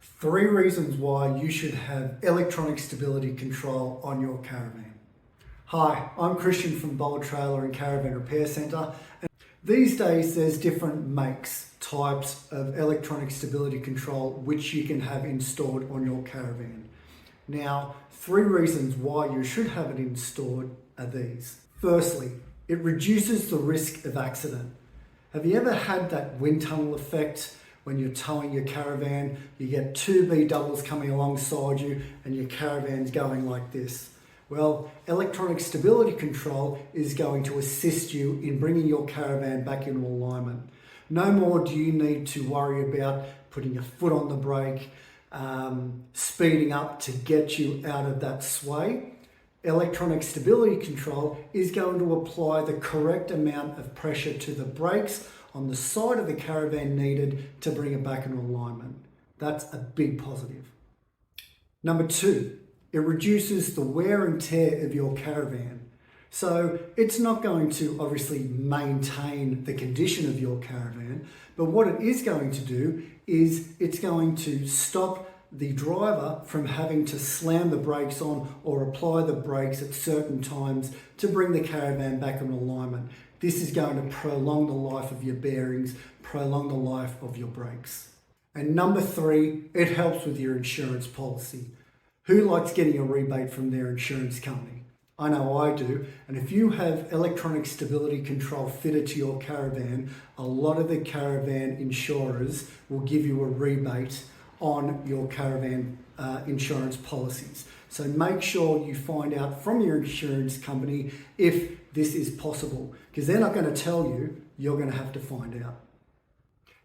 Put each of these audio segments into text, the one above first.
3 reasons why you should have electronic stability control on your caravan. Hi, I'm Christian from Bold Trailer and Caravan Repair Centre. These days there's different makes, types of electronic stability control which you can have installed on your caravan. Now, 3 reasons why you should have it installed are these. Firstly, it reduces the risk of accident. Have you ever had that wind tunnel effect? When you're towing your caravan, you get 2 B doubles coming alongside you and your caravan's going like this. Well, electronic stability control is going to assist you in bringing your caravan back into alignment. No more do you need to worry about putting your foot on the brake, speeding up to get you out of that sway. Electronic stability control is going to apply the correct amount of pressure to the brakes on the side of the caravan needed to bring it back into alignment. That's a big positive. Number 2, it reduces the wear and tear of your caravan. So it's not going to obviously maintain the condition of your caravan, but what it is going to do is it's going to stop the driver from having to slam the brakes on or apply the brakes at certain times to bring the caravan back in alignment. This is going to prolong the life of your bearings, prolong the life of your brakes. And number 3, it helps with your insurance policy. Who likes getting a rebate from their insurance company? I know I do. And if you have electronic stability control fitted to your caravan, a lot of the caravan insurers will give you a rebate on your caravan insurance policies. So make sure you find out from your insurance company if this is possible, because they're not going to tell you, you're going to have to find out.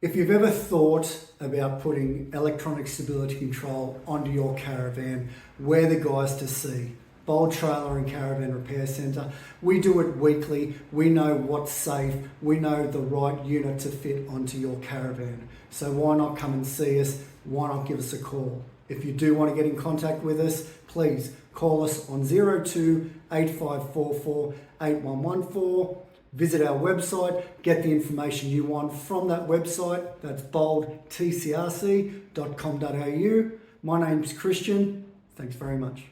If you've ever thought about putting electronic stability control onto your caravan, we're the guys to see. Bold Trailer and Caravan Repair Centre. We do it weekly. We know what's safe. We know the right unit to fit onto your caravan. So why not come and see us? Why not give us a call? If you do want to get in contact with us, please call us on 02 8544 8114. Visit our website, get the information you want from that website. That's boldtcrc.com.au. My name's Christian. Thanks very much.